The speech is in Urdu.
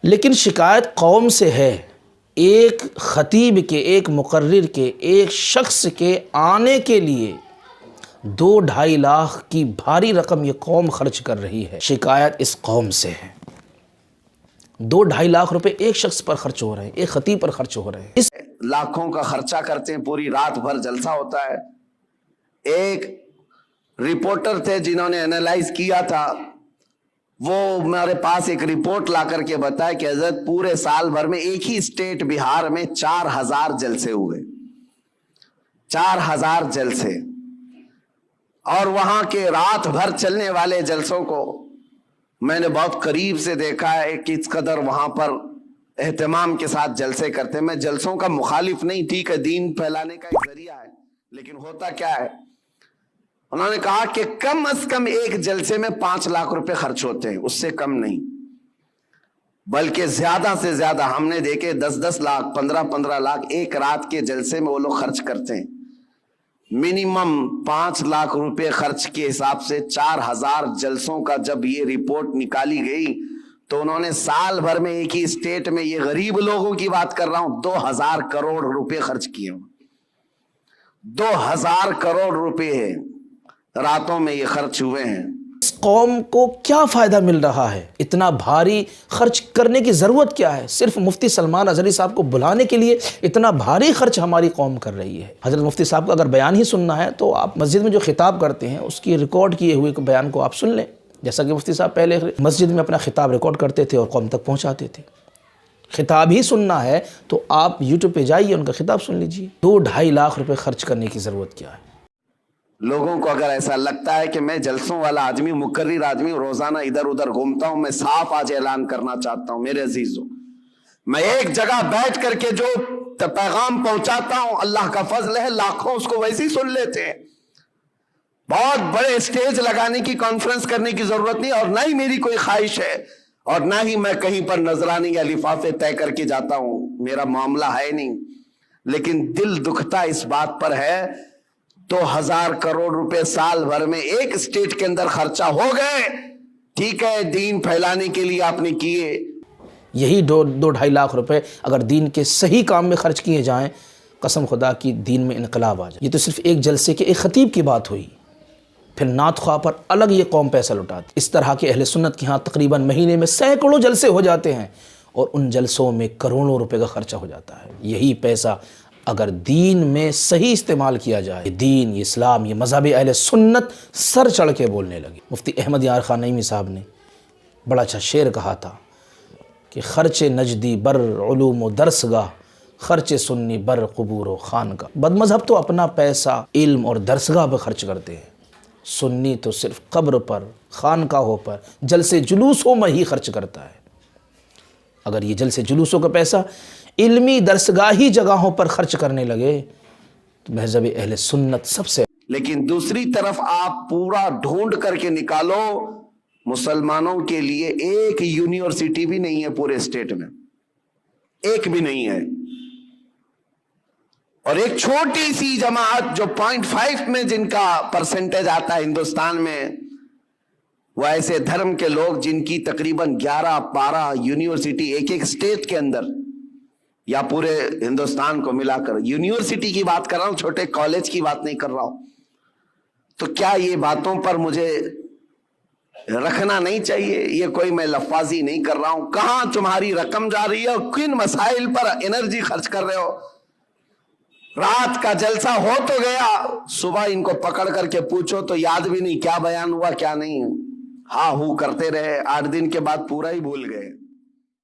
لیکن شکایت قوم سے ہے، ایک خطیب کے، ایک مقرر کے، ایک شخص کے آنے کے لیے 2-2.5 لاکھ کی بھاری رقم یہ قوم خرچ کر رہی ہے۔ شکایت اس قوم سے ہے۔ 2-2.5 لاکھ روپے ایک شخص پر خرچ ہو رہے ہیں، ایک خطیب پر خرچ ہو رہے ہیں۔ اس لاکھوں کا خرچہ کرتے ہیں، پوری رات بھر جلسہ ہوتا ہے۔ ایک رپورٹر تھے جنہوں نے انالائز کیا تھا، وہ ہمارے پاس ایک رپورٹ لا کر کے بتایا کہ حضرت پورے سال بھر میں ایک ہی اسٹیٹ بہار میں 4000 جلسے ہوئے، 4000 جلسے، اور وہاں کے رات بھر چلنے والے جلسوں کو میں نے بہت قریب سے دیکھا ہے کہ اس قدر وہاں پر اہتمام کے ساتھ جلسے کرتے ہیں۔ میں جلسوں کا مخالف نہیں، ٹھیک ہے، دین پھیلانے کا ایک ذریعہ ہے، لیکن ہوتا کیا ہے، انہوں نے کہا کہ کم از کم ایک جلسے میں 5 لاکھ روپے خرچ ہوتے ہیں، اس سے کم نہیں، بلکہ زیادہ سے زیادہ ہم نے دیکھے 10-10 لاکھ 15-15 لاکھ ایک رات کے جلسے میں وہ لوگ خرچ کرتے ہیں۔ منیمم 5 لاکھ روپے خرچ کے حساب سے 4000 جلسوں کا جب یہ رپورٹ نکالی گئی تو انہوں نے سال بھر میں ایک ہی اسٹیٹ میں، یہ غریب لوگوں کی بات کر رہا ہوں، 2000 کروڑ روپے خرچ کیے ہوں۔ 2000 کروڑ روپے راتوں میں یہ خرچ ہوئے ہیں۔ اس قوم کو کیا فائدہ مل رہا ہے؟ اتنا بھاری خرچ کرنے کی ضرورت کیا ہے؟ صرف مفتی سلمان اظہری صاحب کو بلانے کے لیے اتنا بھاری خرچ ہماری قوم کر رہی ہے۔ حضرت مفتی صاحب کا اگر بیان ہی سننا ہے تو آپ مسجد میں جو خطاب کرتے ہیں اس کی ریکارڈ کیے ہوئے بیان کو آپ سن لیں، جیسا کہ مفتی صاحب پہلے مسجد میں اپنا خطاب ریکارڈ کرتے تھے اور قوم تک پہنچاتے تھے۔ خطاب ہی سننا ہے تو آپ یوٹیوب پہ جائیے، ان کا خطاب سن لیجیے۔ 2-2.5 لاکھ روپے خرچ کرنے کی ضرورت کیا ہے؟ لوگوں کو اگر ایسا لگتا ہے کہ میں جلسوں والا آدمی، مقرر آدمی، روزانہ ادھر ادھر گھومتا ہوں، میں صاف آج اعلان کرنا چاہتا ہوں میرے عزیزوں، میں ایک جگہ بیٹھ کر کے جو پیغام پہنچاتا ہوں، اللہ کا فضل ہے، لاکھوں اس کو ویسے ہی سن لیتے ہیں۔ بہت بڑے اسٹیج لگانے کی، کانفرنس کرنے کی ضرورت نہیں، اور نہ ہی میری کوئی خواہش ہے، اور نہ ہی میں کہیں پر نذرانے یا لفافے طے کر کے جاتا ہوں، میرا معاملہ ہے نہیں، لیکن دل دکھتا اس بات پر ہے 2000 کروڑ روپے سال بھر میں ایک اسٹیٹ کے اندر خرچہ ہو گئے، ٹھیک ہے، دین پھیلانے کے لیے آپ نے کیے۔ یہی 2-2.5 لاکھ روپے اگر دین کے صحیح کام میں خرچ کیے جائیں، قسم خدا کی دین میں انقلاب آ جائے۔ یہ تو صرف ایک جلسے کے ایک خطیب کی بات ہوئی، پھر نعت خواہ پر الگ یہ قوم پیسہ لٹاتی۔ اس طرح کے اہل سنت کے ہاں تقریباً مہینے میں سینکڑوں جلسے ہو جاتے ہیں، اور ان جلسوں میں کروڑوں روپے کا خرچہ ہو جاتا ہے۔ یہی پیسہ اگر دین میں صحیح استعمال کیا جائے، دین، یہ اسلام، یہ مذہب اہل سنت سر چڑھ کے بولنے لگے۔ مفتی احمد یار خان نعیمی صاحب نے بڑا اچھا شعر کہا تھا کہ خرچ نجدی بر علوم و درسگاہ، خرچ سنی بر قبور و خانگاہ۔ بد مذہب تو اپنا پیسہ علم اور درسگاہ پر خرچ کرتے ہیں، سنی تو صرف قبر پر، خانقاہوں پر، جلسے جلوسوں میں ہی خرچ کرتا ہے۔ اگر یہ جلسے جلوسوں کا پیسہ علمی درسگاہی جگہوں پر خرچ کرنے لگے تو مذہب اہل سنت سب سے۔ لیکن دوسری طرف آپ پورا ڈھونڈ کر کے نکالو، مسلمانوں کے لیے ایک یونیورسٹی بھی نہیں ہے پورے اسٹیٹ میں، ایک بھی نہیں ہے، اور ایک چھوٹی سی جماعت جو 0.5 میں جن کا پرسنٹیج آتا ہے ہندوستان میں، وہ ایسے دھرم کے لوگ جن کی تقریباً 11-12 یونیورسٹی ایک ایک اسٹیٹ کے اندر، یا پورے ہندوستان کو ملا کر، یونیورسٹی کی بات کر رہا ہوں، چھوٹے کالج کی بات نہیں کر رہا ہوں۔ تو کیا یہ باتوں پر مجھے رکھنا نہیں چاہیے؟ یہ کوئی میں لفاظی نہیں کر رہا ہوں، کہاں تمہاری رقم جا رہی ہے اور کن مسائل پر انرجی خرچ کر رہے ہو؟ رات کا جلسہ ہو تو گیا، صبح ان کو پکڑ کر کے پوچھو تو یاد بھی نہیں کیا بیان ہوا کیا نہیں، ہاں ہو کرتے رہے، 8 دن کے بعد پورا ہی بھول گئے۔